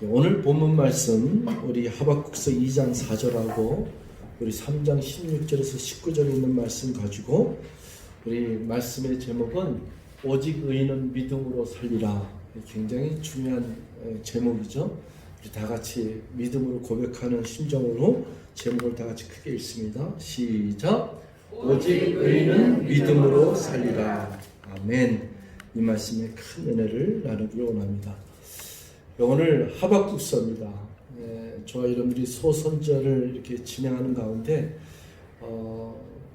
오늘 본문 말씀 우리 하박국서 2장 4절하고 우리 3장 16절에서 19절에 있는 말씀 가지고 우리 말씀의 제목은 오직 의인은 믿음으로 살리라. 굉장히 중요한 제목이죠. 우리 다 같이 믿음으로 고백하는 심정으로 제목을 다 같이 크게 읽습니다. 시작. 오직 의인은 믿음으로 살리라. 아멘. 이 말씀에 큰 은혜를 나누기 원합니다. 오늘 하박국서입니다. 저와 여러분들이 소선절을 이렇게 진행하는 가운데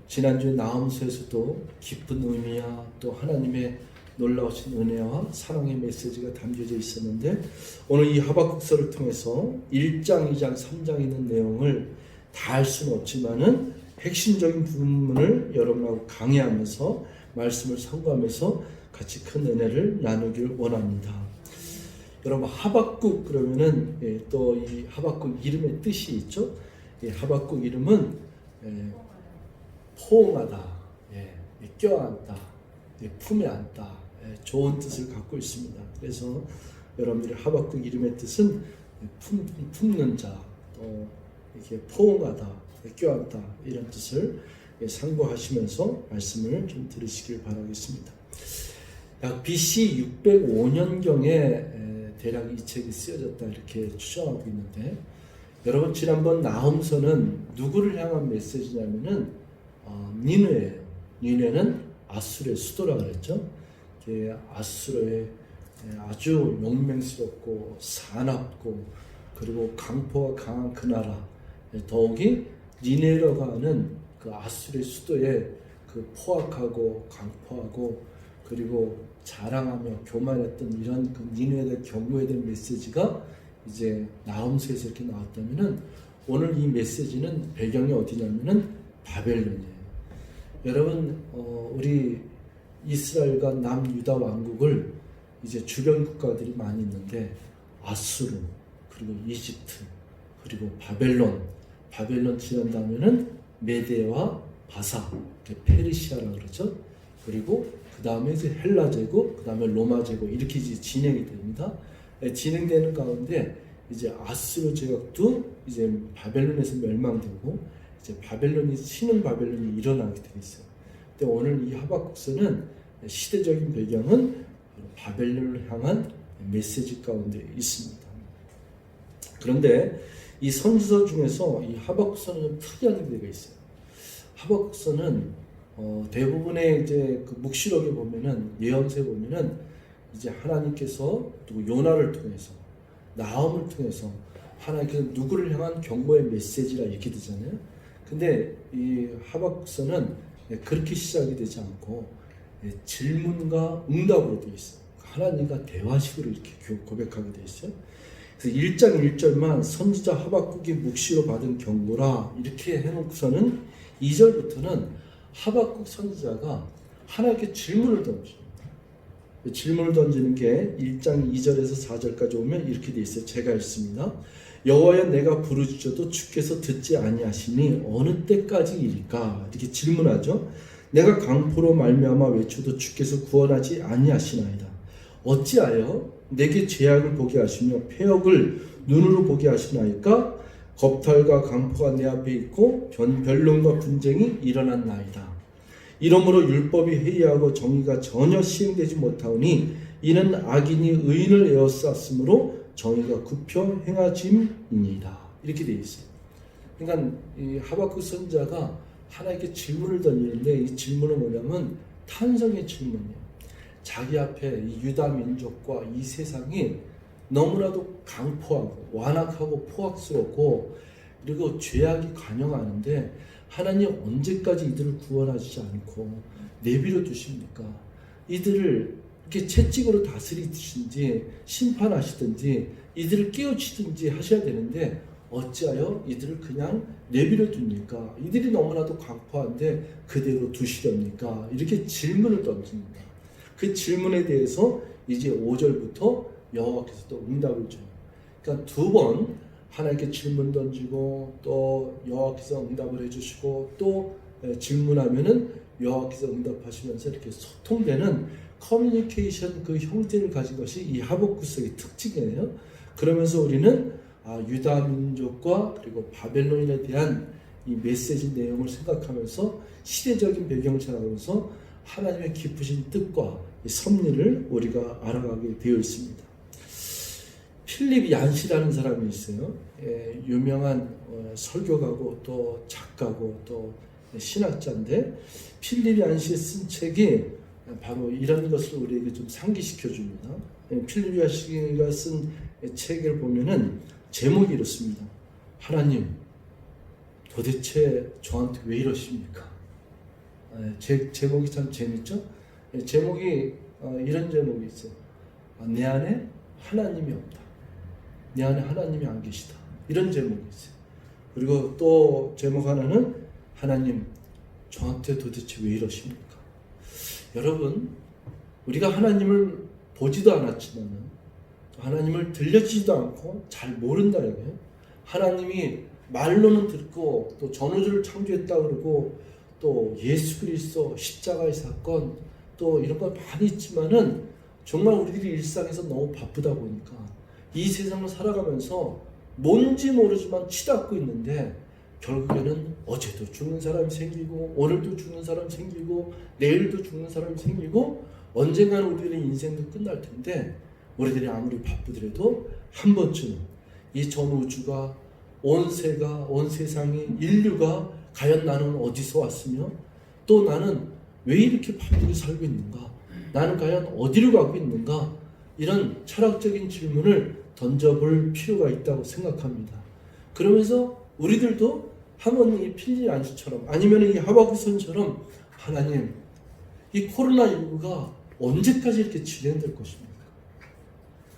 지난주에 나홈서에서도 깊은 의미와 또 하나님의 놀라우신 은혜와 사랑의 메시지가 담겨져 있었는데 오늘 이 하박국서를 통해서 1장, 2장, 3장에 있는 내용을 다 할 수는 없지만은 핵심적인 부분을 여러분하고 강의하면서 말씀을 상고하면서 같이 큰 은혜를 나누길 원합니다. 여러분 하박국 그러면은 또 이 하박국 이름의 뜻이 있죠. 이 하박국 이름은 포옹하다, 껴안다, 품에 안다, 좋은 뜻을 갖고 있습니다. 그래서 여러분들이 하박국 이름의 뜻은 품는 자, 또 이렇게 포옹하다, 껴안다 이런 뜻을 상고하시면서 말씀을 좀 들으시길 바라겠습니다. 약 BC 605년경에 대략 이 책이 쓰여졌다 이렇게 추정하고 있는데 여러분 지난번 나홈서는 누구를 향한 메시지냐면은 니느웨예요. 니느웨는 아수르의 수도라 그랬죠. 아수르의 아주 용맹스럽고 사납고 그리고 강포가 강한 그 나라, 더욱이 니느웨라고 하는 그 아수르의 수도에 그 포악하고 강포하고 그리고 자랑하며 교만했던 이런 그 니느웨의 경고에 대한 메시지가 이제 나홈서에서 이렇게 나왔다면은 오늘 이 메시지는 배경이 어디냐면은 바벨론이에요. 여러분 우리 이스라엘과 남유다 왕국을 이제 주변 국가들이 많이 있는데 아수르 그리고 이집트 그리고 바벨론 지난다면은 메데와 바사 페르시아라 그러죠. 그리고 그 다음에 이제 헬라 제국, 그 다음에 로마 제국 이렇게 이제 진행이 됩니다. 진행되는 가운데 이제 아수르 제국도 이제 바벨론에서 멸망되고 이제 신흥 바벨론이 일어나게 되어 있어요. 근데 오늘 이 하박국서는 시대적인 배경은 바벨론을 향한 메시지 가운데 있습니다. 그런데 이 선지서 중에서 이 하박국서는 좀 특이한 데가 있어요. 하박국서는 대부분의 이제 그 묵시록에 보면은 예언서에 보면은 이제 하나님께서 누구 요나를 통해서 나홈을 통해서 하나님께서 누구를 향한 경고의 메시지라 이렇게 되잖아요. 근데 이 하박국서는 그렇게 시작이 되지 않고 질문과 응답으로 되어 있어요. 하나님과 대화식으로 이렇게 고백하게 되어 있어요. 그래서 1장 1절만 선지자 하박국이 묵시로 받은 경고라 이렇게 해놓고서는 2절부터는 하박국 선지자가 하나님께 질문을 던집니다. 질문을 던지는 게 1장 2절에서 4절까지 오면 이렇게 돼 있어요. 제가 읽습니다. 여호와여 내가 부르짖어도 주께서 듣지 아니하시니 어느 때까지일까? 이렇게 질문하죠. 내가 강포로 말미암아 외쳐도 주께서 구원하지 아니하시나이다. 어찌하여 내게 죄악을 보게 하시며 폐역을 눈으로 보게 하시나이까? 겁탈과 강포가 내 앞에 있고 변론과 분쟁이 일어났나이다. 이러므로 율법이 회의하고 정의가 전혀 시행되지 못하오니 이는 악인이 의인을 에워쌌으므로 정의가 굽혀 행하짐이니이다. 이렇게 되어 있어요. 그러니까 이 하박국 선지자가 하나님께 질문을 던지는데 이 질문은 뭐냐면 탄성의 질문이에요. 자기 앞에 이 유다 민족과 이 세상이 너무나도 강포하고 완악하고 포악스럽고 그리고 죄악이 관영하는데 하나님 언제까지 이들을 구원하시지 않고 내버려 두십니까? 이들을 이렇게 채찍으로 다스리시든지 심판하시든지 이들을 깨우치든지 하셔야 되는데 어찌하여 이들을 그냥 내버려 둡니까? 이들이 너무나도 강포한데 그대로 두시렵니까? 이렇게 질문을 던집니다. 그 질문에 대해서 이제 5절부터 여호와께서 또 응답을 줘요. 그러니까 두 번 하나님께 질문 던지고 또 여호와께서 응답을 해주시고 또 질문하면은 여호와께서 응답하시면서 이렇게 소통되는 커뮤니케이션 그 형태를 가진 것이 이 하박국서의 특징이에요. 그러면서 우리는 유다 민족과 그리고 바벨론에 대한 이 메시지 내용을 생각하면서 시대적인 배경을 생각하면서 하나님의 깊으신 뜻과 섭리를 우리가 알아가게 되어 있습니다. 필립 얀시라는 사람이 있어요. 유명한 설교가고 또 작가고 또 신학자인데, 필립 얀시의 쓴 책이 바로 이런 것을 우리에게 좀 상기시켜 줍니다. 필립 얀시가 쓴 책을 보면은 제목이 이렇습니다. 하나님, 도대체 저한테 왜 이러십니까? 제목이 참 재밌죠? 제목이 이런 제목이 있어요. 내 안에 하나님이 없다. 내 안에 하나님이 안 계시다. 이런 제목이 있어요. 그리고 또 제목 하나는 하나님, 저한테 도대체 왜 이러십니까? 여러분, 우리가 하나님을 보지도 않았지만 하나님을 들려지지도 않고 잘 모른다 이거예요. 하나님이 말로는 듣고 또 전우주를 창조했다 그러고 또 예수 그리스도 십자가의 사건 또 이런 거 많이 있지만은 정말 우리들이 일상에서 너무 바쁘다 보니까 이 세상을 살아가면서 뭔지 모르지만 치닫고 있는데, 결국에는 어제도 죽는 사람이 생기고 오늘도 죽는 사람이 생기고 내일도 죽는 사람이 생기고 언젠가는 우리들의 인생도 끝날 텐데, 우리들이 아무리 바쁘더라도 한 번쯤은 이 전 우주가 온 세상이 인류가 과연 나는 어디서 왔으며 또 나는 왜 이렇게 바쁘게 살고 있는가, 나는 과연 어디로 가고 있는가, 이런 철학적인 질문을 던져볼 필요가 있다고 생각합니다. 그러면서 우리들도 한번 이 필립 얀시처럼 아니면 이 하박국 선처럼, 하나님, 이 코로나19가 언제까지 이렇게 진행될 것입니까?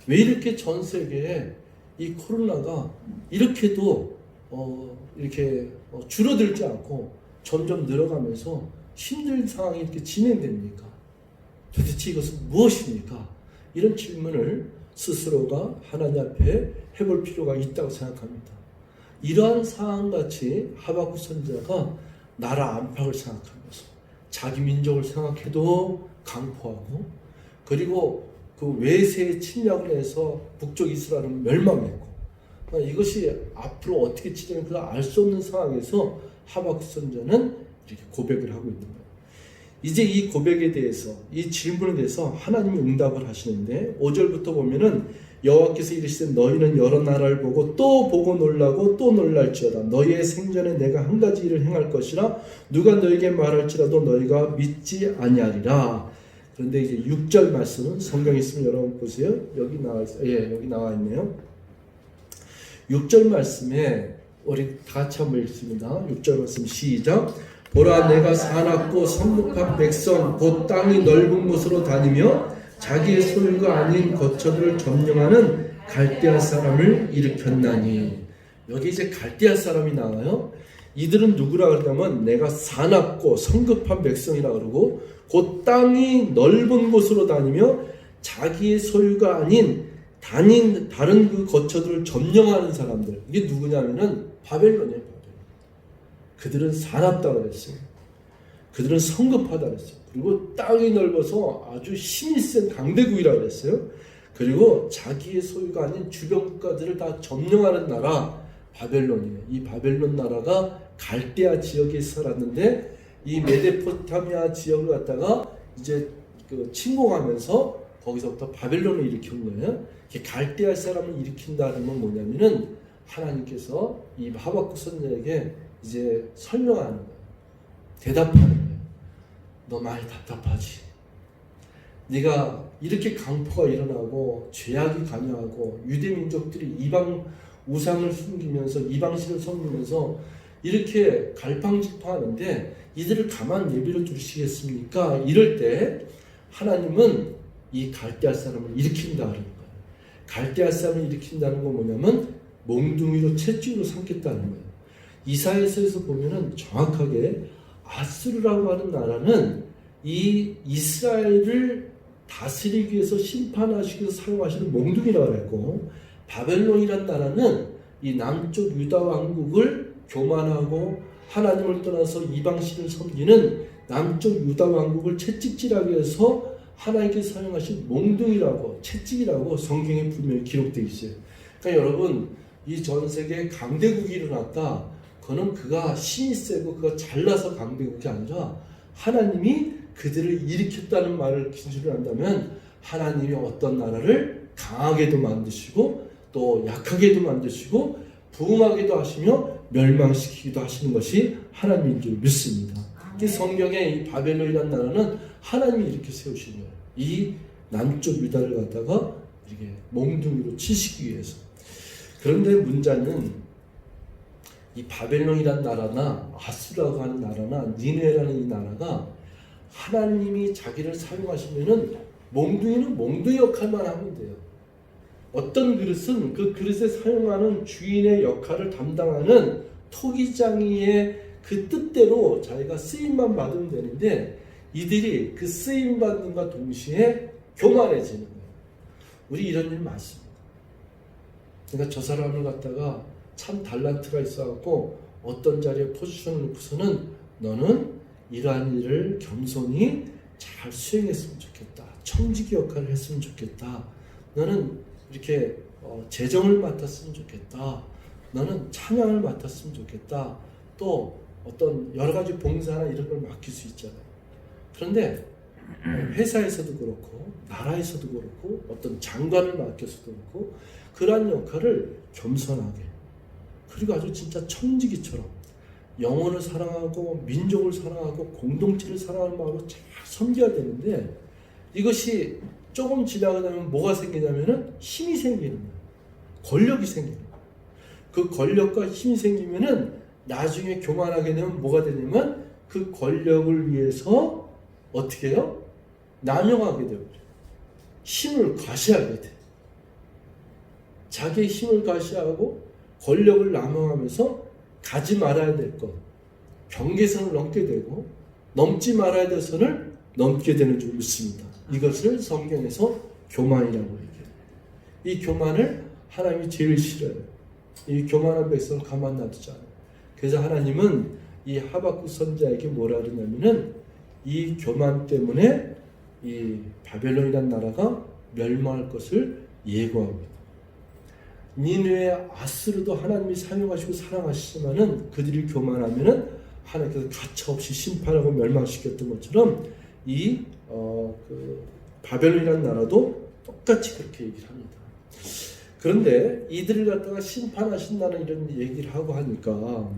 왜 이렇게 전 세계에 이 코로나가 이렇게도 줄어들지 않고 점점 늘어가면서 힘든 상황이 이렇게 진행됩니까? 도대체 이것은 무엇입니까? 이런 질문을 스스로가 하나님 앞에 해볼 필요가 있다고 생각합니다. 이러한 상황같이 하박국 선지자가 나라 안팎을 생각하면서 자기 민족을 생각해도 강포하고, 그리고 그 외세의 침략을 해서 북쪽 이스라엘은 멸망했고, 이것이 앞으로 어떻게 진행될까 알 수 없는 상황에서 하박국 선지자는 이렇게 고백을 하고 있는 거예요. 이제 이 고백에 대해서, 이 질문에 대해서 하나님이 응답을 하시는데 5절부터 보면은 여호와께서 이르시되 너희는 여러 나라를 보고 또 보고 놀라고 또 놀랄지어다. 너희의 생전에 내가 한 가지 일을 행할 것이라 누가 너희에게 말할지라도 너희가 믿지 아니하리라. 그런데 이제 6절 말씀은 성경에 있으면 여러분 보세요. 여기 나와 있네요. 6절 말씀에 우리 다 같이 한번 읽습니다. 6절 말씀 시작. 보라, 내가 사납고 성북한 백성 곧 땅이 넓은 곳으로 다니며 자기의 소유가 아닌 거처들을 점령하는 갈대아 사람을 일으켰나니. 여기 이제 갈대아 사람이 나와요. 이들은 누구라 그러냐면 내가 사납고 성급한 백성이라 그러고 곧 땅이 넓은 곳으로 다니며 자기의 소유가 아닌 다른 그 거처들을 점령하는 사람들. 이게 누구냐면은 바벨론이에요. 그들은 사납다 그랬어요. 그들은 성급하다 그랬어요. 그리고 땅이 넓어서 아주 힘이 센 강대국이라 그랬어요. 그리고 자기의 소유가 아닌 주변 국가들을 다 점령하는 나라 바벨론이에요. 이 바벨론 나라가 갈대아 지역에 살았는데 이 메소포타미아 지역을 갖다가 이제 침공하면서 거기서부터 바벨론을 일으킨 거예요. 갈대아 사람을 일으킨다는 건 뭐냐면은 하나님께서 이 하박국 선지자에게 이제 설명하는 거예요. 대답하는 거예요. 너 많이 답답하지? 네가 이렇게 강포가 일어나고 죄악이 관여하고 유대 민족들이 이방 우상을 숨기면서 이방신을 섬기면서 이렇게 갈팡질팡하는데 이들을 가만 내버려 두시겠습니까? 이럴 때 하나님은 이 갈대아 사람을 일으킨다는 거예요. 갈대아 사람을 일으킨다는 건 뭐냐면 몽둥이로 채찍으로 삼겠다는 거예요. 이사야서에서 보면은 정확하게 아수르라고 하는 나라는 이 이스라엘을 다스리기 위해서 심판하시기 위해서 사용하시는 몽둥이라고 했고, 바벨론이라는 나라는 이 남쪽 유다 왕국을 교만하고 하나님을 떠나서 이방신을 섬기는 남쪽 유다 왕국을 채찍질하기 위해서 하나님께 사용하신 몽둥이라고 채찍이라고 성경에 분명히 기록되어 있어요. 그러니까 여러분, 이 전 세계에 강대국이 일어났다. 그거는 그가 힘이 세고 그가 잘나서 강대국이 아니라 하나님이 그들을 일으켰다는 말을 기준으로 한다면 하나님이 어떤 나라를 강하게도 만드시고 또 약하게도 만드시고 부흥하게도 하시며 멸망시키기도 하시는 것이 하나님인 줄 믿습니다. 이 성경에 이 바벨론이라는 나라는 하나님이 이렇게 세우신 거예요. 이 남쪽 유다를 갖다가 이렇게 몽둥이로 치시기 위해서. 그런데 문제는 이 바벨론이라는 나라나 아수라고 하는 나라나 니느웨라는 이 나라가 하나님이 자기를 사용하시면은 몽둥이는 몽둥이 역할만 하면 돼요. 어떤 그릇은 그 그릇에 사용하는 주인의 역할을 담당하는 토기장이의 그 뜻대로 자기가 쓰임만 받으면 되는데 이들이 그 쓰임 받는과 동시에 교만해지는 거예요. 우리 이런 일 많습니다. 그러니까 저 사람을 갖다가 참 달란트가 있어갖고 어떤 자리에 포지션을 놓고서는 너는 이러한 일을 겸손히 잘 수행했으면 좋겠다. 청지기 역할을 했으면 좋겠다. 너는 이렇게 재정을 맡았으면 좋겠다. 너는 찬양을 맡았으면 좋겠다. 또 어떤 여러 가지 봉사나 이런 걸 맡길 수 있잖아요. 그런데 회사에서도 그렇고 나라에서도 그렇고 어떤 장관을 맡겨서도 그렇고 그러한 역할을 겸손하게 그리고 아주 진짜 청지기처럼 영혼을 사랑하고 민족을 사랑하고 공동체를 사랑하는 마음으로 잘 섬겨야 되는데 이것이 조금 지나고 나면 뭐가 생기냐면은 힘이 생기는 거예요. 권력이 생기는 거예요. 그 권력과 힘이 생기면은 나중에 교만하게 되면 뭐가 되냐면 그 권력을 위해서 어떻게 해요? 남용하게 돼요. 힘을 과시하게 돼. 자기의 힘을 과시하고 권력을 남용하면서 가지 말아야 될 것, 경계선을 넘게 되고 넘지 말아야 될 선을 넘게 되는 줄 믿습니다. 이것을 성경에서 교만이라고 얘기해요. 이 교만을 하나님이 제일 싫어요. 이 교만한 백성을 가만 놔두지 않아요. 그래서 하나님은 이 하박국 선지자에게 뭐라 그러냐면은 이 교만 때문에 이 바벨론이라는 나라가 멸망할 것을 예고합니다. 니느웨 아수르도 하나님이 사용하시고 사랑하시지만은 그들이 교만하면은 하나님께서 가차없이 심판하고 멸망시켰던 것처럼 이 바벨론이라는 나라도 똑같이 그렇게 얘기를 합니다. 그런데 이들을 갖다가 심판하신다는 이런 얘기를 하고 하니까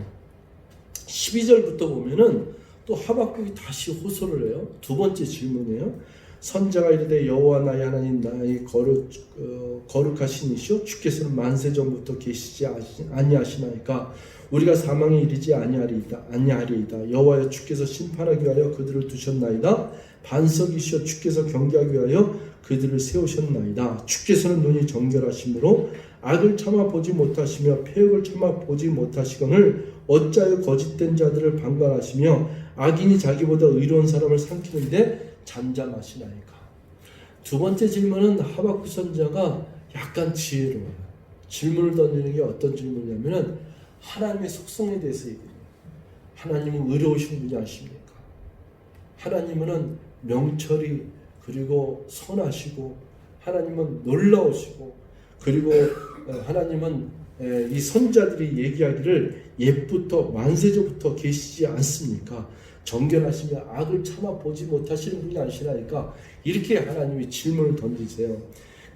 12절부터 보면은 또 하박국이 다시 호소를 해요. 두 번째 질문이에요. 선자가 이르되 여호와 나의 하나님 나의 거룩하신 이시오 주께서는 만세 전부터 계시지 아니하시나이까 우리가 사망에 이르지 아니하리이다. 여호와여 주께서 심판하기 위하여 그들을 두셨나이다. 반석이시여 주께서 경계하기 위하여 그들을 세우셨나이다. 주께서는 눈이 정결하시므로 악을 참아 보지 못하시며 폐역을 참아 보지 못하시거늘 어찌하여 거짓된 자들을 방관하시며 악인이 자기보다 의로운 사람을 삼키는데 잠잠하시나이까. 두 번째 질문은 하박국 선지자가 약간 지혜로워요. 질문을 던지는 게 어떤 질문이냐면은 하나님의 속성에 대해서 얘기해요. 하나님은 의로우신 분이 아십니까? 하나님은 명철이 그리고 선하시고 하나님은 놀라우시고 그리고 하나님은 이 선자들이 얘기하기를 옛부터 만세전부터 계시지 않습니까? 정결하시며 악을 참아 보지 못하시는 분이 아시나이까? 이렇게 하나님이 질문을 던지세요.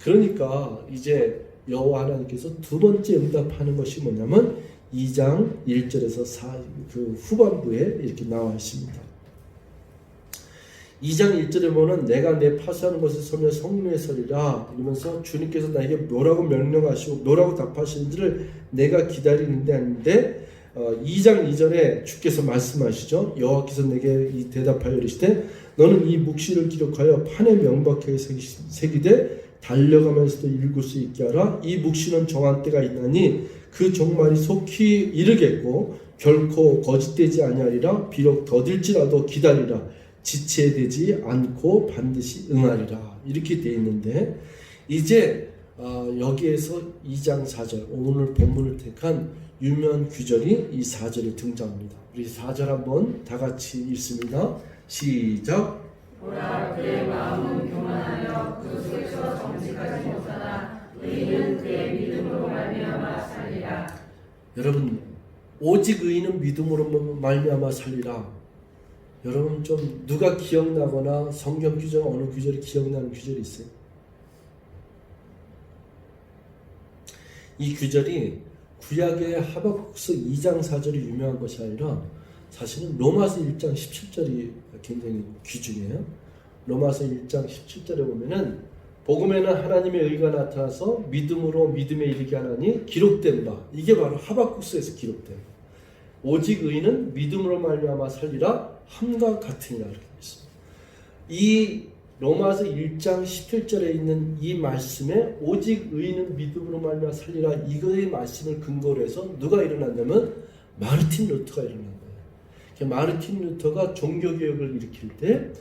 그러니까 이제 여호와 하나님께서 두 번째 응답하는 것이 뭐냐면 2장 1절에서 그 후반부에 이렇게 나와 있습니다. 2장 1절에 보면 내가 내 파수하는 곳에 서며 성문에 서리라 이러면서 주님께서 나에게 뭐라고 명령하시고 뭐라고 답하시는지를 내가 기다리는데 아닌데 2장 2절에 주께서 말씀하시죠. 여호와께서 내게 이 대답하여 이르시되 너는 이 묵시를 기록하여 판에 명백하게 새기되 달려가면서도 읽을 수 있게 하라. 이 묵시는 정한 때가 있나니 그 종말이 속히 이르겠고 결코 거짓되지 아니하리라. 비록 더딜지라도 기다리라. 지체되지 않고 반드시 응하리라. 이렇게 되어 있는데 이제 여기에서 2장 4절 오늘 본문을 택한 유명한 규절이 이 4절에 등장합니다. 우리 4절 한번 다 같이 읽습니다. 시작. 보라 그의 마음은 교만하여 그 속에서 정직하지 못하나 의인은 그의 믿음으로 말미암아 살리라. 여러분, 오직 의인은 믿음으로 말미암아 살리라. 여러분, 좀 누가 기억나거나 성경 구절 어느 구절이 기억나는 구절이 있어요? 이 구절이 구약의 하박국서 2장 4절이 유명한 것이 아니라 사실은 로마서 1장 17절이 굉장히 귀중해요. 로마서 1장 17절에 보면은 복음에는 하나님의 의가 나타나서 믿음으로 믿음에 이르게 하나니 기록된 바, 이게 바로 하박국서에서 기록된 오직 의인은 믿음으로 말미암아 살리라 함과 같으니라 이렇게 있습니다. 이 로마서 1장 17절에 있는 이 말씀에 오직 의인은 믿음으로 말미암아 살리라, 이거의 말씀을 근거로 해서 누가 일어났냐면 마르틴 루터가 일어난 거예요. 마르틴 루터가 종교개혁을 일으킬 때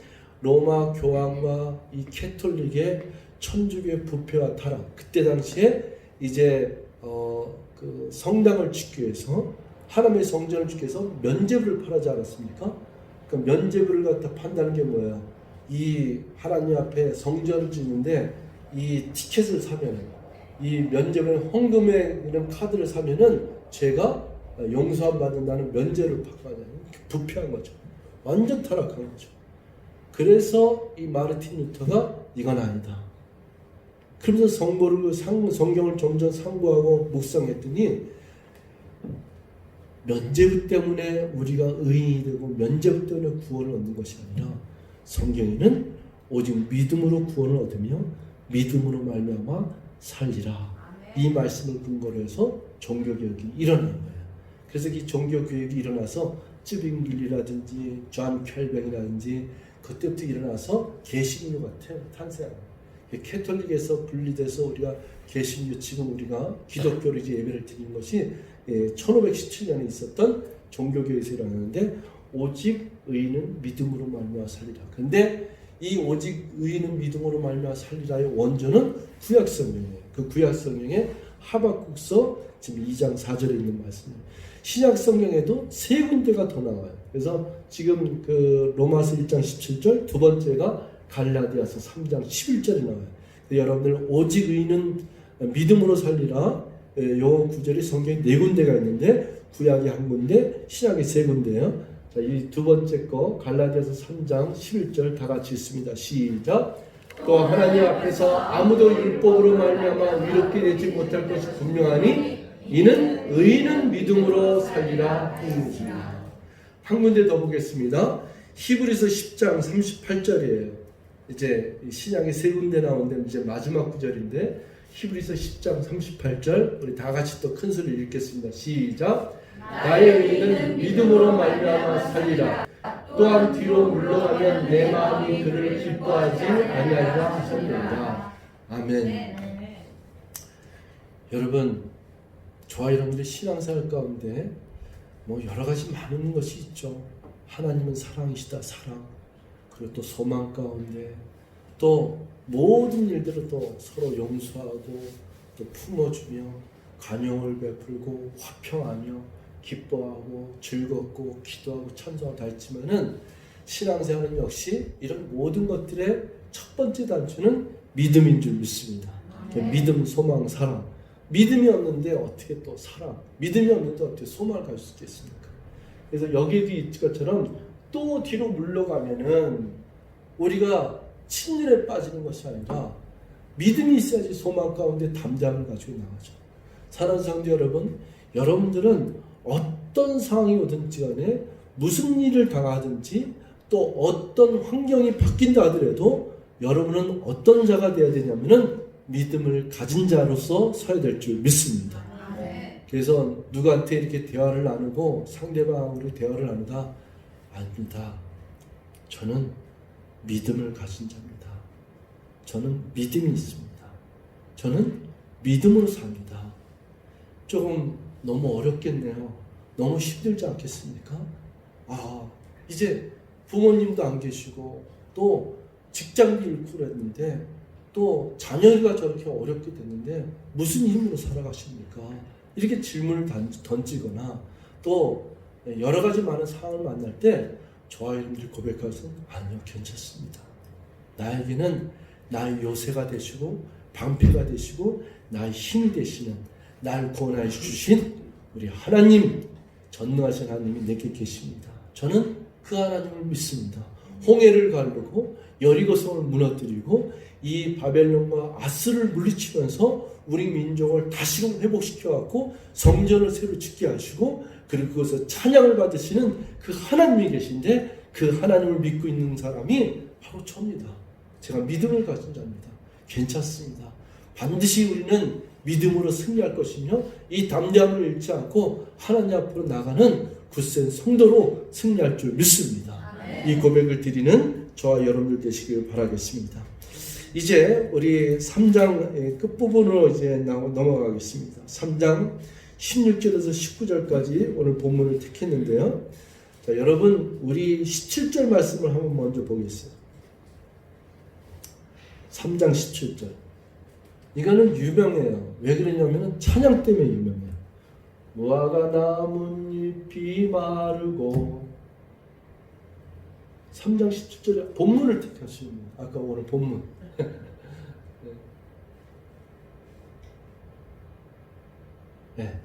로마 교황과 이 캐톨릭의 천주교의 부패와 타락, 그때 당시에 이제 그 성당을 짓기 위해서, 하나님의 성전을 짓기 위해서 면죄부를 팔하지 않았습니까? 그 면죄부를 갖다 판다는 게 뭐예요? 이 하나님 앞에 성전을 짓는데 이 티켓을 사면, 이 면죄부는 헌금의 이런 카드를 사면은 죄가 용서안 받는다는 면죄를 받거든요. 부패한 거죠. 완전 타락한 거죠. 그래서 이 마르틴 루터가 이건 아니다. 그러면서 성경을 점점 상고하고 묵상했더니 면죄부 때문에 우리가 의인이 되고 면죄부 때문에 구원을 얻는 것이 아니라 성경에는 오직 믿음으로 구원을 얻으며 믿음으로 말미암아 살리라, 이 말씀을 근거로 해서 종교개혁이 일어난 거예요. 그래서 이 종교개혁이 일어나서 쯔빙길리라든지 존 켈뱅이라든지 그때부터 일어나서 개신교가 탄생합니다. 캐톨릭에서 분리돼서 우리가 개신교, 지금 우리가 기독교로 이제 예배를 드리는 것이 1517년에 있었던 종교개혁에서 일어나는데 오직 의인은 믿음으로 말미암아 살리라. 그런데 이 오직 의인은 믿음으로 말미암아 살리라의 원조는 구약성경이에요. 그 구약성경에 하박국서 지금 2장 4절에 있는 말씀이에요. 신약성경에도 세 군데가 더 나와요. 그래서 지금 그 로마서 1장 17절, 두 번째가 갈라디아서 3장 11절에 나와요. 여러분들 오직 의인은 믿음으로 살리라, 요 구절이 성경에 네 군데가 있는데 구약이 한 군데, 신약이 세 군데예요. 자, 이 두 번째 거 갈라디아서 3장 11절 다 같이 읽습니다. 시작. 또 하나님 앞에서 아무도 율법으로 말미암아 위롭게 되지 못할 것이 분명하니 이는 의인은 믿음으로 살리라 하니라. 한 군데 더 보겠습니다. 히브리서 10장 38절이에요. 이제 신약에 세 군데 나오는데 이제 마지막 구절인데 히브리서 10장 38절 우리 다 같이 또 큰 소리로 읽겠습니다. 시작. 나의 의인은 믿음으로 말미암아 살리라. 또한 뒤로 물러가면 내 마음이 그를 기뻐하지 아니하리라 하셨느니라. 아멘. 여러분, 저와 여러분들의 신앙생활 가운데 뭐 여러 가지 많은 것이 있죠. 하나님은 사랑이시다, 사랑. 그리고 또 소망 가운데 또 모든 일들을 또 서로 용서하고 또 품어주며 간용을 베풀고 화평하며 기뻐하고 즐겁고 기도하고 찬송하고 다 했지만은 신앙생활은 역시 이런 모든 것들의 첫 번째 단추는 믿음인 줄 믿습니다. 믿음, 소망, 사랑. 믿음이 없는데 어떻게 또 사랑, 믿음이 없는데 어떻게 소망을 가질 수 있겠습니까? 그래서 여기에도 있을 것처럼 또 뒤로 물러가면은 우리가 침륜에 빠지는 것이 아니라 믿음이 있어야지 소망 가운데 담장을 가지고 나가죠. 사랑하는 성도 여러분, 여러분들은 어떤 상황이 오든지 간에 무슨 일을 당하든지 또 어떤 환경이 바뀐다 하더라도 여러분은 어떤 자가 되어야 되냐면은 믿음을 가진 자로서 서야 될 줄 믿습니다. 그래서 누구한테 이렇게 대화를 나누고 상대방으로 대화를 나누다 아닙니다. 저는 믿음을 가진 자입니다. 저는 믿음이 있습니다. 저는 믿음으로 삽니다. 조금 너무 어렵겠네요. 너무 힘들지 않겠습니까? 이제 부모님도 안 계시고 또 직장도 잃고 그랬는데 또 자녀가 저렇게 어렵게 됐는데 무슨 힘으로 살아가십니까? 이렇게 질문을 던지거나 또 여러 가지 많은 상황을 만날 때 저와 여러분들이 고백해서 아니요, 괜찮습니다. 나에게는 나의 요새가 되시고 방패가 되시고 나의 힘이 되시는, 날 구원하여 주신 우리 하나님, 전능하신 하나님이 내게 계십니다. 저는 그 하나님을 믿습니다. 홍해를 가르고 여리고성을 무너뜨리고 이 바벨론과 아스를 물리치면서 우리 민족을 다시금 회복시켜갖고 성전을 새로 짓게 하시고 그리고 그것을 찬양을 받으시는 그 하나님이 계신데, 그 하나님을 믿고 있는 사람이 바로 저입니다. 제가 믿음을 가진 자입니다. 괜찮습니다. 반드시 우리는 믿음으로 승리할 것이며 이 담대함을 잃지 않고 하나님 앞으로 나가는 굳센 성도로 승리할 줄 믿습니다. 이 고백을 드리는 저와 여러분들 되시길 바라겠습니다. 이제 우리 3장 끝부분으로 이제 넘어가겠습니다. 3장 16절에서 19절까지 오늘 본문을 택했는데요. 자, 여러분 우리 17절 말씀을 한번 먼저 보겠습니다. 3장 17절. 이거는 유명해요. 왜 그러냐면 찬양 때문에 유명해요. 무화과 나뭇잎이 마르고. 3장 17절에 본문을 택하시면 아까 오늘 본문. 네.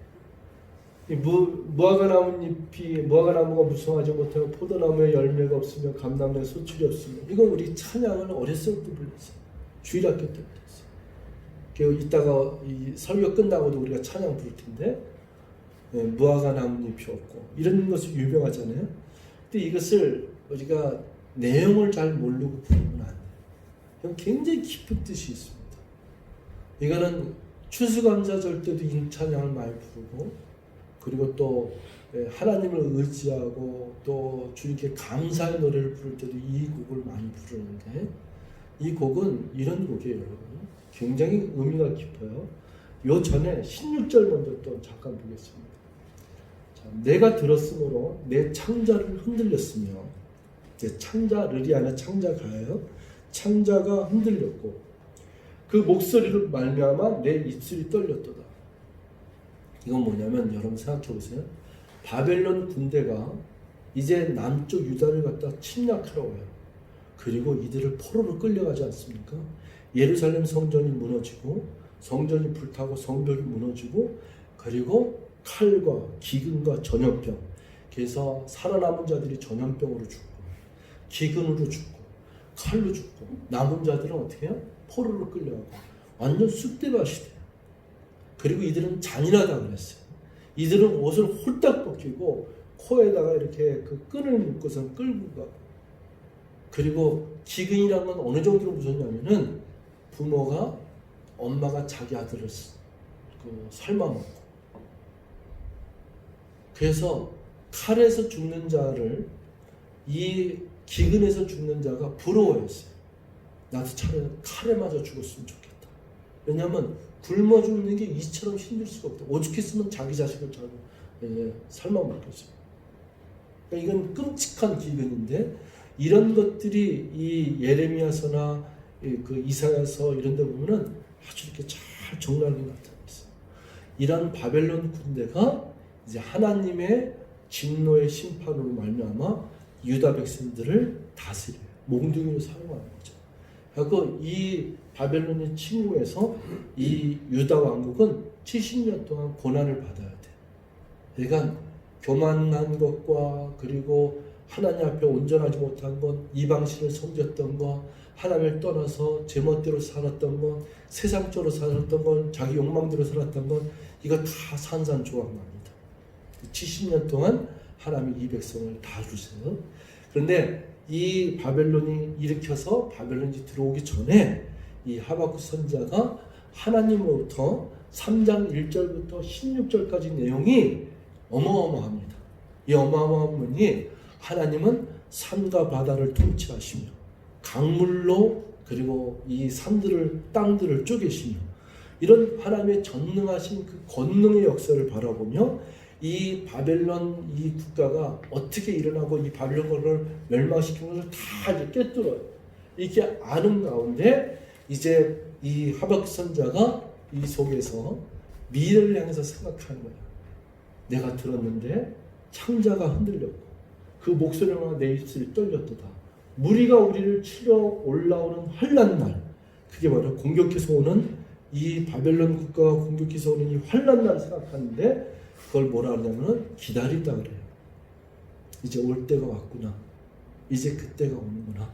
무화과 나무가 무성하지 못하고 포도나무에 열매가 없으며 감람나무에 소출이 없으며. 이건 우리 찬양을 어렸을 때 불렀어요. 주일학교 때 불렀어요. 그리고 이따가 이 설교 끝나고도 우리가 찬양 부를 텐데, 네, 무화과 나뭇잎이 없고 이런 것이 유명하잖아요. 근데 이것을 우리가 내용을 잘 모르고 부르면 안 돼요. 이건 굉장히 깊은 뜻이 있습니다. 이거는 추수감사절 때도 이 찬양을 많이 부르고, 그리고 또 하나님을 의지하고 또 주님께 감사의 노래를 부를 때도 이 곡을 많이 부르는데, 이 곡은 이런 곡이에요, 여러분. 굉장히 의미가 깊어요. 요 전에 16절 먼저 또 잠깐 보겠습니다. 자, 내가 들었으므로 내 창자를 흔들렸으며, 창자를이 아니라 창자가예요. 창자가 흔들렸고 그 목소리를 말미암아 내 입술이 떨렸도다. 이건 뭐냐면 여러분 생각해 보세요. 바벨론 군대가 이제 남쪽 유다를 갖다 침략하러 와요. 그리고 이들을 포로로 끌려가지 않습니까? 예루살렘 성전이 무너지고 성전이 불타고 성벽이 무너지고 그리고 칼과 기근과 전염병, 그래서 살아남은 자들이 전염병으로 죽고 기근으로 죽고 칼로 죽고, 남은 자들은 어떻게 해요? 포로로 끌려가고 완전 쑥대밭이 돼요. 그리고 이들은 잔인하다 그랬어요. 이들은 옷을 홀딱 벗기고 코에다가 이렇게 그 끈을 묶어서 끌고 가고, 그리고 기근이라는 건 어느 정도로 무섭냐면은 부모가, 엄마가 자기 아들을 삶아먹고, 그래서 칼에서 죽는 자를 이 기근에서 죽는 자가 부러워했어요. 나도 차라리 칼에 맞아 죽었으면 좋겠다. 왜냐하면 굶어 죽는 게 이처럼 힘들 수가 없다. 오죽했으면 자기 자식을 삶아먹겠어요. 그러니까 이건 끔찍한 기근인데, 이런 것들이 이 예레미야서나 그 이사야서 이런 데 보면은 아주 이렇게 잘 적나라하게 나타나 있어요. 이런 바벨론 군대가 이제 하나님의 진노의 심판으로 말미암아 유다 백성들을 다스려요. 몽둥이로 사용하는 거죠. 그리고 이 바벨론의 침공에서 이 유다 왕국은 70년 동안 고난을 받아야 돼. 그러니까 교만한 것과 그리고 하나님 앞에 온전하지 못한 것, 이방신을 섬겼던 것, 하나님을 떠나서 제멋대로 살았던 것, 세상적으로 살았던 것, 자기 욕망대로 살았던 것, 이거 다 산산조각납니다. 70년 동안 하나님이 이 백성을 다루세요. 그런데 이 바벨론이 일으켜서 바벨론이 들어오기 전에 이 하박국 선지자가 하나님으로부터 3장 1절부터 16절까지 내용이 어마어마합니다. 이 어마어마한 분이 하나님은 산과 바다를 통치하시며 강물로 그리고 이 산들을 땅들을 쪼개시며 이런 하나님의 전능하신 그 권능의 역사를 바라보며 이 바벨론 이 국가가 어떻게 일어나고 이 바벨론을 멸망시킨 것을 다 이제 꿰뚫어요. 이렇게 아는 가운데 이제 이 하박국 선자가 이 속에서 미래를 향해서 생각하는 거야. 내가 들었는데 창자가 흔들렸고 그 목소리만 내 입술이 떨렸도다. 무리가 우리를 치러 올라오는 환난 날, 그게 바로 공격해서 오는 이 바벨론 국가가 공격해서 오는 이 환난날 생각하는데 그걸 뭐라 하냐면 기다리다 그래요. 이제 올 때가 왔구나. 이제 그때가 오는구나.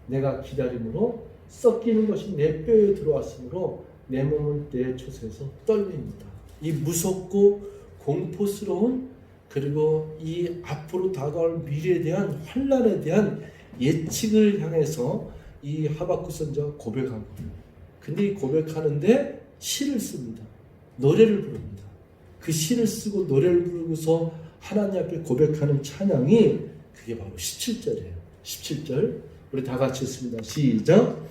내가 기다림으로 썩기는 것이 내 뼈에 들어왔으므로 내 몸은 내 초소에서 떨립니다. 이 무섭고 공포스러운 그리고 이 앞으로 다가올 미래에 대한 환난에 대한 예측을 향해서 이 하박국 선지자가 고백한 거예요. 근데 이 고백하는데 시를 씁니다. 노래를 부릅니다. 그 시를 쓰고 노래를 부르고서 하나님 앞에 고백하는 찬양이 그게 바로 17절이에요. 17절 우리 다 같이 읽습니다. 시작.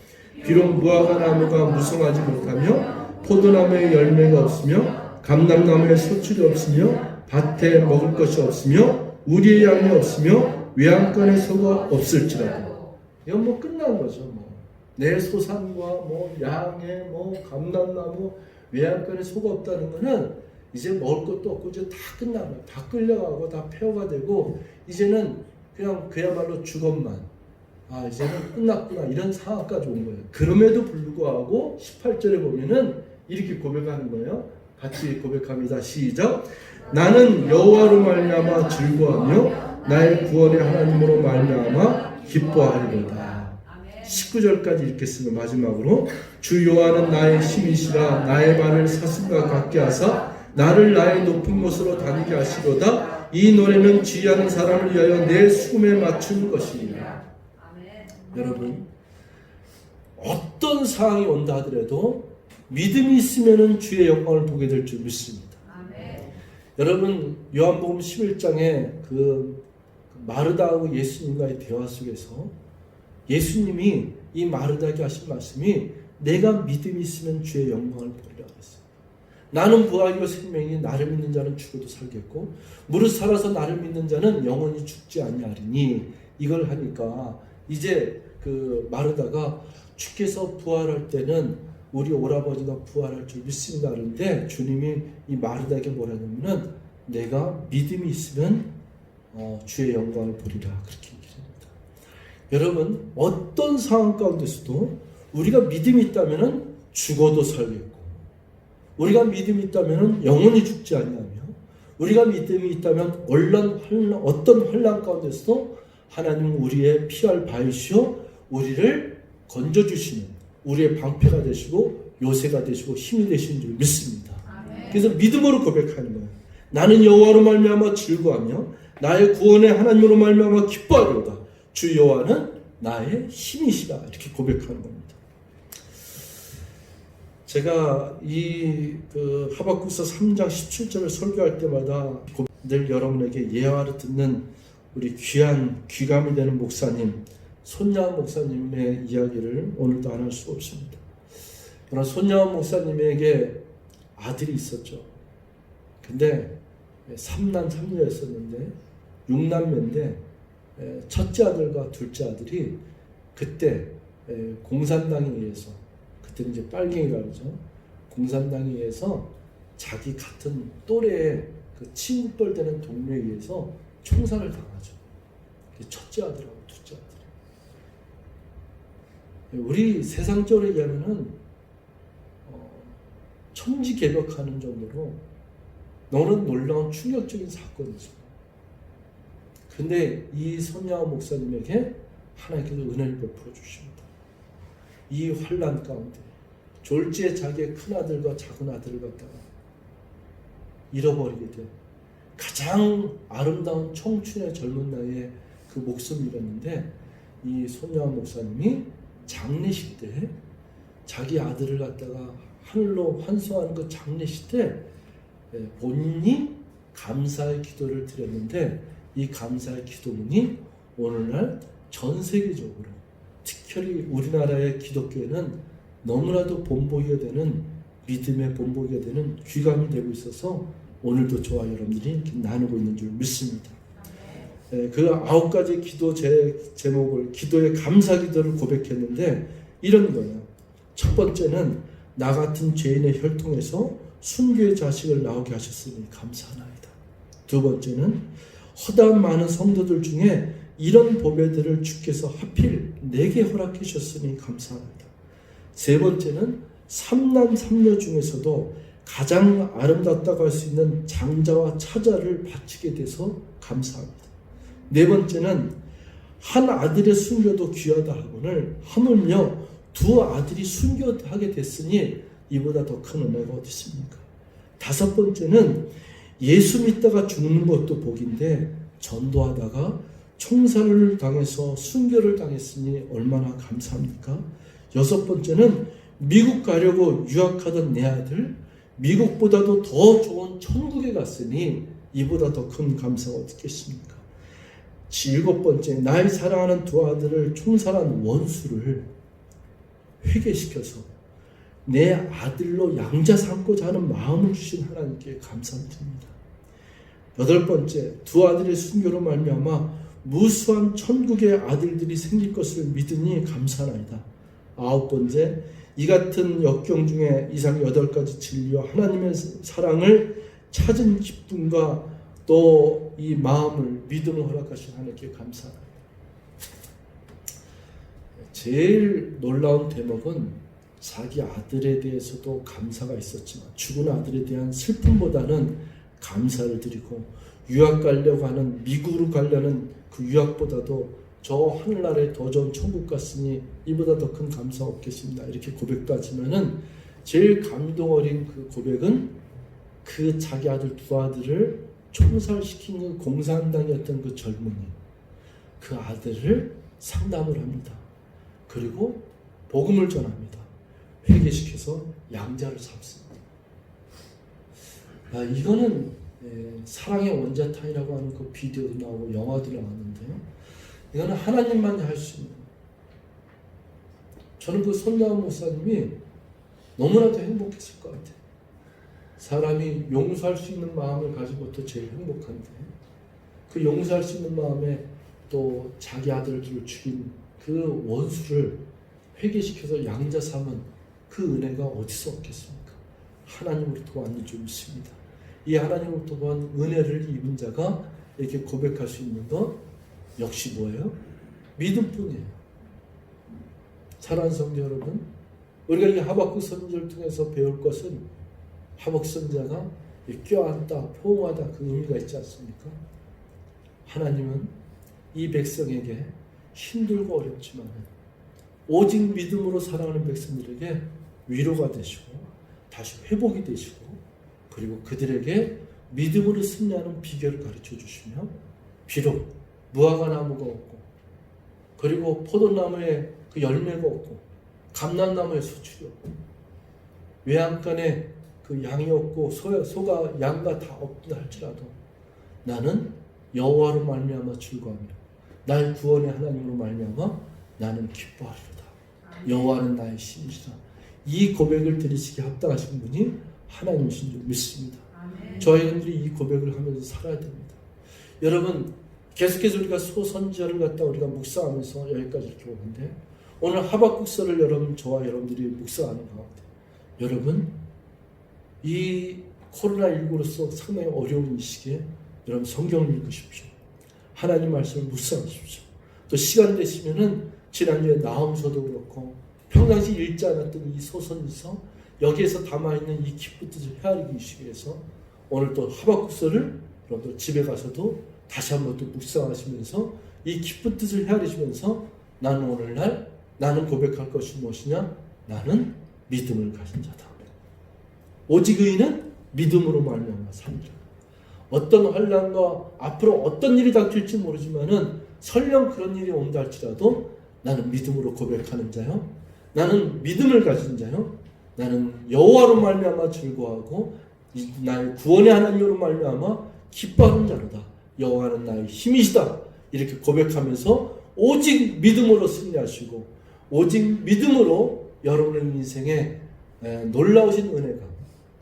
비록 무화과 나무가 무성하지 못하며 포도나무에 열매가 없으며 감람나무에 소출이 없으며 밭에 먹을 것이 없으며 우리의 양이 없으며 외양간에 소가 없을지라도 이건 뭐 끝난 거죠. 내 소산과 뭐 양에 뭐 감람나무 외양간에 소가 없다는 거는 이제 먹을 것도 없고 이제 다 끝난 거야. 다 끌려가고 다 폐허가 되고 이제는 그냥 그야말로 죽음만. 이제는 끝났구나 이런 상황까지 온 거예요. 그럼에도 불구하고 18절에 보면은 이렇게 고백하는 거예요. 같이 고백합니다. 시작. 나는 여호와로 말미암아 즐거워하며 나의 구원의 하나님으로 말미암아 기뻐하리로다. 19절까지 읽겠습니다. 마지막으로 주 여호와는 나의 힘이시라 나의 발을 사슴과 같게 하사 나를 나의 높은 곳으로 다니게 하시로다. 이 노래는 지휘하는 사람을 위하여 내 수금에 맞춘 것이니라. 여러분 어떤 상황이 온다 하더라도 믿음이 있으면 주의 영광을 보게 될 줄 믿습니다. 여러분 요한복음 11장에 그 마르다하고 예수님과의 대화 속에서 예수님이 이 마르다에게 하신 말씀이 내가 믿음이 있으면 주의 영광을 보리라 그랬어요. 나는 부활이요 생명이 나를 믿는 자는 죽어도 살겠고 무릇 살아서 나를 믿는 자는 영원히 죽지 아니하리니 이걸 하니까 이제 그 마르다가 주께서 부활할 때는 우리 오라버지가 부활할 줄 믿습니다 하는데 주님이 이 마르다에게 뭐라냐면은 내가 믿음이 있으면 주의 영광을 보리라 그렇게 얘기합니다. 여러분 어떤 상황 가운데서도 우리가 믿음이 있다면은 죽어도 살겠고 우리가 믿음이 있다면은 영원히 죽지 아니하며 우리가 믿음이 있다면 어떤 환난 가운데서도 하나님은 우리의 피할 바위시오 우리를 건져주시는 우리의 방패가 되시고 요새가 되시고 힘이 되시는 줄 믿습니다. 그래서 믿음으로 고백하는 거예요. 나는 여호와로 말미암아 즐거워하며 나의 구원의 하나님으로 말미암아 기뻐하리로다. 주 여호와는 나의 힘이시다. 이렇게 고백하는 겁니다. 제가 이 하박국서 3장 17절을 설교할 때마다 늘 여러분에게 예화를 듣는 우리 귀한 귀감이 되는 목사님 손야원 목사님의 이야기를 오늘도 안 할 수 없습니다. 그러나 손야원 목사님에게 아들이 있었죠. 근데 3남 3녀였었는데 6남매인데 첫째 아들과 둘째 아들이 그때 공산당에 의해서 그때는 이제 빨갱이라고 그러죠. 공산당에 의해서 자기 같은 또래의 그 친구뻘 되는 동료에 의해서 총살을 당하죠. 첫째 아들하고 둘째 아들. 우리 세상적으로 얘기하면은 천지개벽하는 정도로 너는 놀라운 충격적인 사건이죠. 근데 이 손야원 목사님에게 하나님께서 은혜를 베풀어 주십니다. 이 환난 가운데 졸지에 자기의 큰아들과 작은아들을 갖다가 잃어버리게 된 가장 아름다운 청춘의 젊은 나이에 그 목숨을 잃었는데 이 손야원 목사님이 장례식 때 자기 아들을 갖다가 하늘로 환송하는 그 장례식 때 본인이 감사의 기도를 드렸는데 이 감사의 기도문이 오늘날 전 세계적으로 특별히 우리나라의 기독교에는 너무나도 본보기가 되는 믿음의 본보기가 되는 귀감이 되고 있어서 오늘도 저와 여러분들이 이렇게 나누고 있는 줄 믿습니다. 그 9가지 기도 제목을 기도의 감사 기도를 고백했는데 이런 거예요. 첫 번째는 나 같은 죄인의 혈통에서 순교의 자식을 나오게 하셨으니 감사하나이다. 두 번째는 허다한 많은 성도들 중에 이런 보배들을 주께서 하필 내게 허락해 주셨으니 감사합니다. 세 번째는 삼남 삼녀 중에서도 가장 아름답다고 할 수 있는 장자와 차자를 바치게 돼서 감사합니다. 네 번째는 한 아들의 순교도 귀하다 하거늘 하물며 두 아들이 순교하게 됐으니 이보다 더 큰 은혜가 어디 있습니까? 다섯 번째는 예수 믿다가 죽는 것도 복인데 전도하다가 총살을 당해서 순교를 당했으니 얼마나 감사합니까? 여섯 번째는 미국 가려고 유학하던 내 아들 미국보다도 더 좋은 천국에 갔으니 이보다 더 큰 감사가 어디 있겠습니까? 일곱 번째, 나의 사랑하는 두 아들을 총살한 원수를 회개시켜서 내 아들로 양자 삼고자 하는 마음을 주신 하나님께 감사드립니다. 여덟 번째, 두 아들의 순교로 말미암아 무수한 천국의 아들들이 생길 것을 믿으니 감사하나이다. 아홉 번째, 이 같은 역경 중에 이상 8가지 진리와 하나님의 사랑을 찾은 기쁨과 또 이 마음을 믿음을 허락하신 하나님께 감사합니다. 제일 놀라운 대목은 자기 아들에 대해서도 감사가 있었지만 죽은 아들에 대한 슬픔보다는 감사를 드리고 유학 가려고 하는 미국으로 가려는 그 유학보다도 저 하늘나라에 더 좋은 천국 갔으니 이보다 더 큰 감사 없겠습니다. 이렇게 고백까지면은 제일 감동 어린 그 고백은 그 자기 아들 두 아들을 총살시킨 그 공산당이었던 그 젊은이 그 아들을 상담을 합니다. 그리고 복음을 전합니다. 회개시켜서 양자를 삼습니다. 이거는 사랑의 원자탄이라고 하는 그 비디오도 나오고 영화도 나왔는데요. 이거는 하나님만이 할 수 있는. 저는 그 손나은 목사님이 너무나도 행복했을 것 같아요. 사람이 용서할 수 있는 마음을 가지고도 제일 행복한데 그 용서할 수 있는 마음에 또 자기 아들들을 죽인 그 원수를 회개시켜서 양자 삼은 그 은혜가 어디서 없겠습니까? 하나님으로부터 왔는 줄 믿습니다. 이 하나님으로부터 온 은혜를 입은 자가 이렇게 고백할 수 있는 것 역시 뭐예요? 믿음뿐이에요. 사랑하는 성도 여러분, 우리가 이 하박국 선지를 통해서 배울 것은 하박국 선지자가 껴안다, 포옹하다 그 의미가 있지 않습니까? 하나님은 이 백성에게 힘들고 어렵지만 오직 믿음으로 살아가는 백성들에게 위로가 되시고 다시 회복이 되시고 그리고 그들에게 믿음으로 승리하는 비결을 가르쳐 주시며 비록 무화과 나무가 없고 그리고 포도나무에 그 열매가 없고 감람나무에 수출이 없고 외양간에 그 양이 없고 소가 양과 다 없다 할지라도 나는 여호와로 말미암아 즐거하며 날 구원의 하나님으로 말미암아 나는 기뻐하리로다. 여호와는 나의 힘이시다. 이 고백을 드리시기에 합당하신 분이 하나님이신 줄 믿습니다. 저희들이 이 고백을 하면서 살아야 됩니다. 여러분 계속해서 우리가 소선지자를 갖다 우리가 묵상하면서 여기까지 이렇게 오는데 오늘 하박국서를 여러분 저와 여러분들이 묵상하는 가운데 여러분 이 코로나19로서 상당히 어려운 이 시기에 여러분 성경을 읽으십시오. 하나님 말씀을 묵상하십시오. 또 시간 되시면은 지난주에 나홈서도 그렇고 평상시 읽지 않았던 이 소선지서 여기에서 담아있는 이 기쁜 뜻을 헤아리기 위해서 오늘 또 하박국서를 여러분들 집에 가서도 다시 한번 또 묵상하시면서 이 기쁜 뜻을 헤아리시면서 나는 오늘날 나는 고백할 것이 무엇이냐? 나는 믿음을 가진 자다. 오직 의인은 믿음으로 말미암아 살리라. 어떤 환난과 앞으로 어떤 일이 닥칠지 모르지만은 설령 그런 일이 온다 할지라도 나는 믿음으로 고백하는 자요. 나는 믿음을 가진 자요. 나는 여호와로 말미암아 즐거워하고 나의 구원의 하나님으로 말미암아 기뻐하는 자로다. 여호와는 나의 힘이시다. 이렇게 고백하면서 오직 믿음으로 승리하시고 오직 믿음으로 여러분의 인생에 놀라우신 은혜가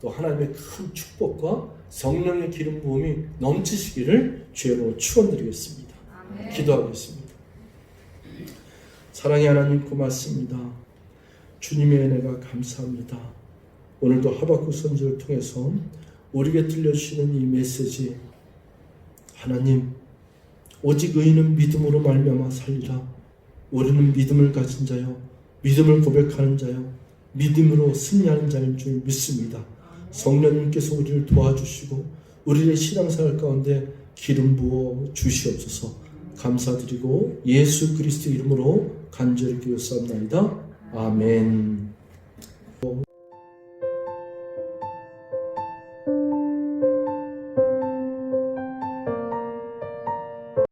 또 하나님의 큰 축복과 성령의 기름 부음이 넘치시기를 주여로 축원드리겠습니다. 기도하겠습니다. 사랑의 하나님 고맙습니다. 주님의 은혜가 감사합니다. 오늘도 하박국 선지를 통해서 우리에게 들려주시는 이 메시지 하나님 오직 의인은 믿음으로 말미암아 살리라. 우리는 믿음을 가진 자요 믿음을 고백하는 자요 믿음으로 승리하는 자인 줄 믿습니다. 성령님께서 우리를 도와주시고 우리의 신앙생활 가운데 기름 부어 주시옵소서. 감사드리고 예수 그리스도 이름으로 간절히 기도합나이다. 아멘.